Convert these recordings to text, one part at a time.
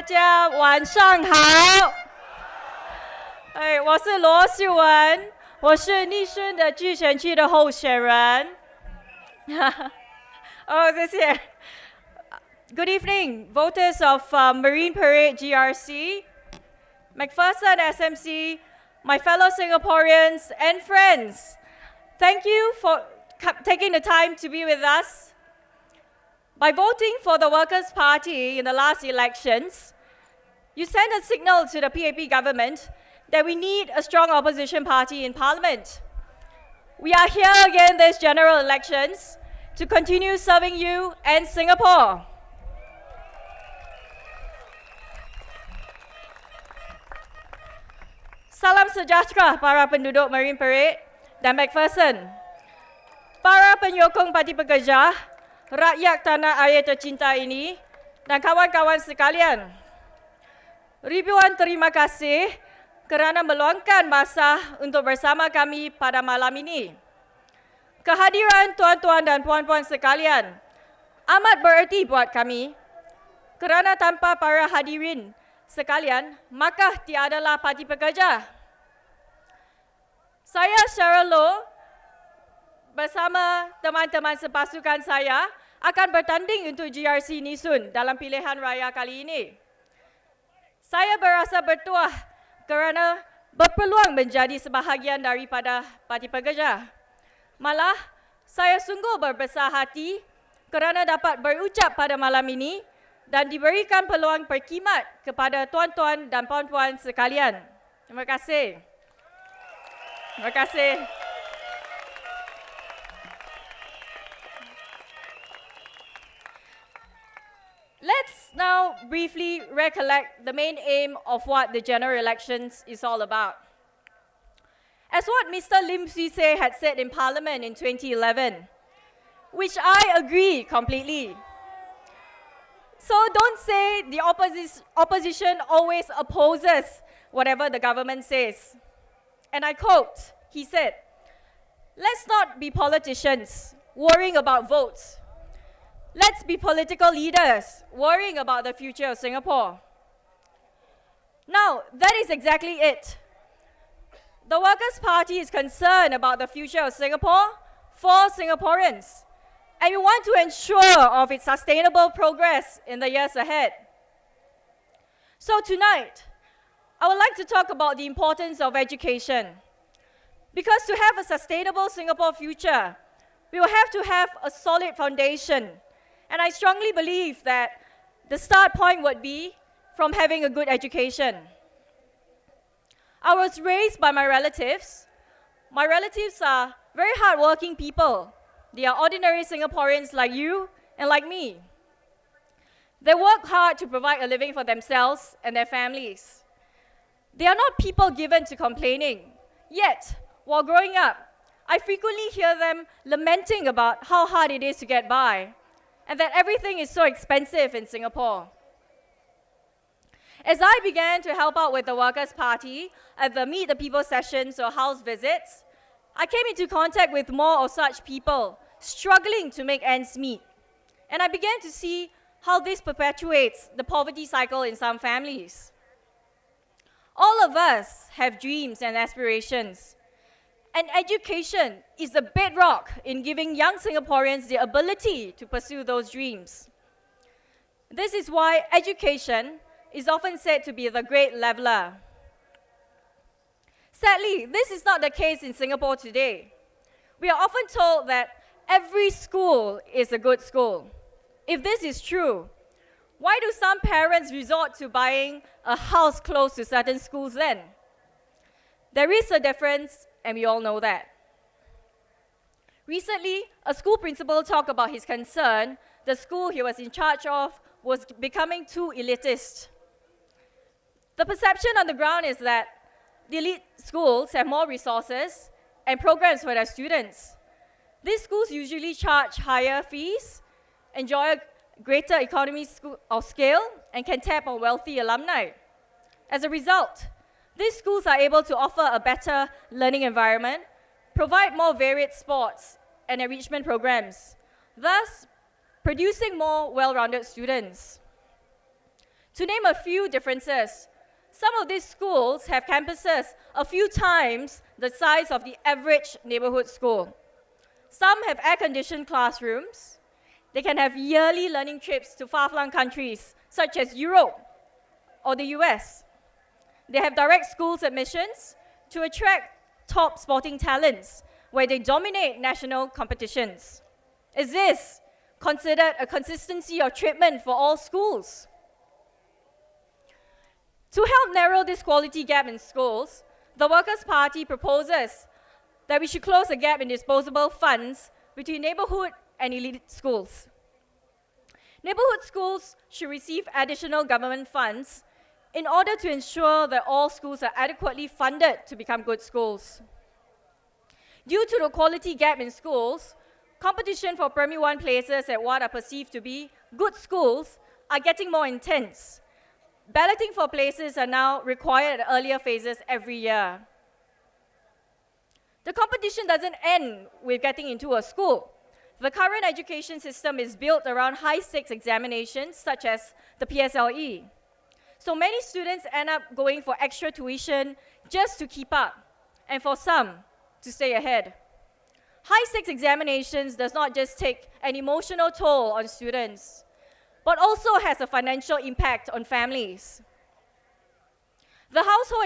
大家晚上好。我是罗秀文，我是逆顺的剧选区的候选人。谢谢。Good evening, voters of Marine Parade GRC, McPherson SMC, my fellow Singaporeans and friends. Thank you for taking the time to be with us. By voting for the Workers' Party in the last elections, you sent a signal to the PAP government that we need a strong opposition party in Parliament. We are here again this general elections to continue serving you and Singapore. Salam sejahtera para penduduk Marine Parade dan McPherson. Para penyokong Parti Pekerja, rakyat tanah air tercinta ini, dan kawan-kawan sekalian. Ribuan terima kasih kerana meluangkan masa untuk bersama kami pada malam ini. Kehadiran tuan-tuan dan puan-puan sekalian amat bererti buat kami kerana tanpa para hadirin sekalian, maka tiadalah Parti Pekerja. Saya Cheryl Loh bersama teman-teman sepasukan saya akan bertanding untuk GRC Nisun dalam pilihan raya kali ini. Saya berasa bertuah kerana berpeluang menjadi sebahagian daripada Parti Pekerja. Malah, saya sungguh berbesar hati kerana dapat berucap pada malam ini dan diberikan peluang berkhidmat kepada tuan-tuan dan puan-puan sekalian. Terima kasih. Terima kasih. Let's now briefly recollect the main aim of what the general elections is all about. As what Mr. Lim Swee Say had said in Parliament in 2011, which I agree completely. So don't say the opposition always opposes whatever the government says. And I quote, he said, "Let's not be politicians worrying about votes. Let's be political leaders worrying about the future of Singapore." Now, that is exactly it. The Workers' Party is concerned about the future of Singapore for Singaporeans, and we want to ensure of its sustainable progress in the years ahead. So tonight, I would like to talk about the importance of education. Because to have a sustainable Singapore future, we will have to have a solid foundation. And I strongly believe that the start point would be from having a good education. I was raised by my relatives. My relatives are very hardworking people. They are ordinary Singaporeans like you and like me. They work hard to provide a living for themselves and their families. They are not people given to complaining. Yet, while growing up, I frequently hear them lamenting about how hard it is to get by, and that everything is so expensive in Singapore. As I began to help out with the Workers' Party at the Meet the People sessions or house visits, I came into contact with more of such people struggling to make ends meet. And I began to see how this perpetuates the poverty cycle in some families. All of us have dreams and aspirations, and education is the bedrock in giving young Singaporeans the ability to pursue those dreams. This is why education is often said to be the great leveler. Sadly, this is not the case in Singapore today. We are often told that every school is a good school. If this is true, why do some parents resort to buying a house close to certain schools then? There is a difference, and we all know that. Recently, a school principal talked about his concern the school he was in charge of was becoming too elitist. The perception on the ground is that the elite schools have more resources and programs for their students. These schools usually charge higher fees, enjoy a greater economies of scale, and can tap on wealthy alumni. As a result, these schools are able to offer a better learning environment, provide more varied sports and enrichment programs, thus producing more well-rounded students. To name a few differences, some of these schools have campuses a few times the size of the average neighborhood school. Some have air-conditioned classrooms. They can have yearly learning trips to far-flung countries, such as Europe or the US. They have direct schools admissions to attract top sporting talents, where they dominate national competitions. Is this considered a consistency of treatment for all schools? To help narrow this quality gap in schools, the Workers' Party proposes that we should close the gap in disposable funds between neighborhood and elite schools. Neighborhood schools should receive additional government funds in order to ensure that all schools are adequately funded to become good schools. Due to the quality gap in schools, competition for Primary 1 places at what are perceived to be good schools are getting more intense. Balloting for places are now required at earlier phases every year. The competition doesn't end with getting into a school. The current education system is built around high-stakes examinations, such as the PSLE. So many students end up going for extra tuition just to keep up, and for some, to stay ahead. High-stakes examinations does not just take an emotional toll on students, but also has a financial impact on families. The household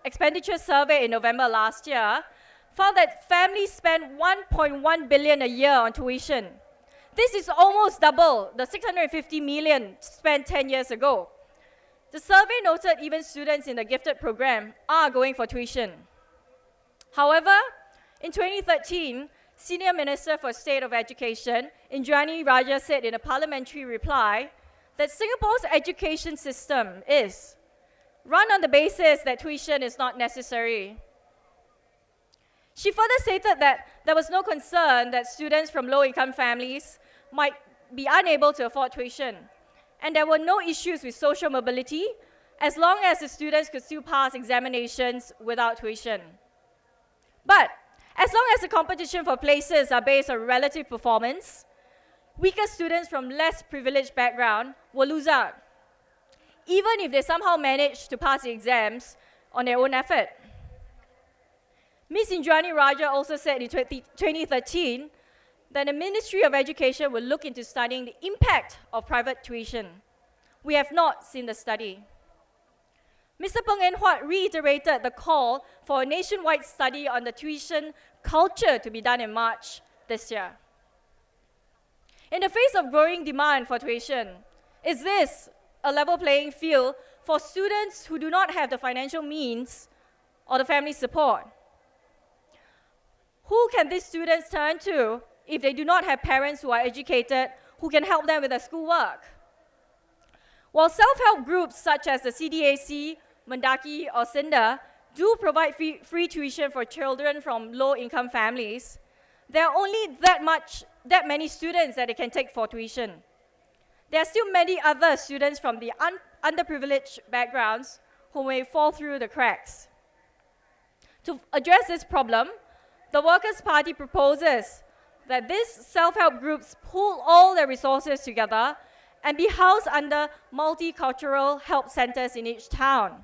expenditure survey in November last year found that families spend 1.1 billion a year on tuition. This is almost double the 650 million spent 10 years ago. The survey noted even students in the gifted program are going for tuition. However, in 2013, Senior Minister for State of Education, Indranee Rajah, said in a parliamentary reply that Singapore's education system is run on the basis that tuition is not necessary. She further stated that there was no concern that students from low-income families might be unable to afford tuition, and there were no issues with social mobility as long as the students could still pass examinations without tuition. But as long as the competition for places are based on relative performance, weaker students from less privileged background will lose out, even if they somehow manage to pass the exams on their own effort. Ms. Indranee Rajah also said in 2013 that the Ministry of Education will look into studying the impact of private tuition. We have not seen the study. Mr. Peng En Huat reiterated the call for a nationwide study on the tuition culture to be done in March this year. In the face of growing demand for tuition, is this a level playing field for students who do not have the financial means or the family support? Who can these students turn to if they do not have parents who are educated who can help them with their schoolwork? While self-help groups such as the CDAC, Mendaki, or SINDA do provide free tuition for children from low-income families, there are only that many students that they can take for tuition. There are still many other students from the underprivileged backgrounds who may fall through the cracks. To address this problem, the Workers' Party proposes that these self-help groups pool all their resources together and be housed under multicultural help centers in each town.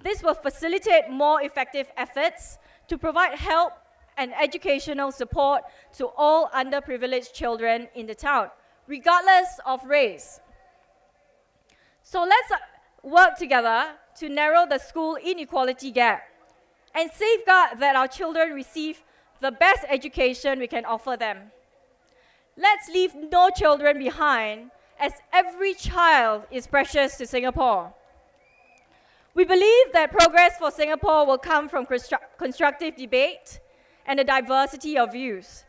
This will facilitate more effective efforts to provide help and educational support to all underprivileged children in the town, regardless of race. So let's work together to narrow the school inequality gap and safeguard that our children receive the best education we can offer them. Let's leave no children behind, as every child is precious to Singapore. We believe that progress for Singapore will come from constructive debate and a diversity of views.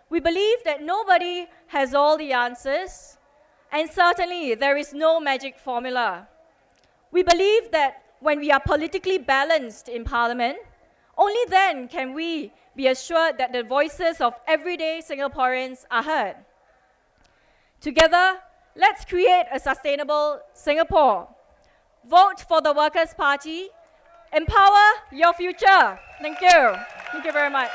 We believe that nobody has all the answers, and certainly there is no magic formula. We believe that when we are politically balanced in Parliament, only then can we be assured that the voices of everyday Singaporeans are heard. Together, let's create a sustainable Singapore. Vote for the Workers' Party. Empower your future. Thank you. Thank you very much.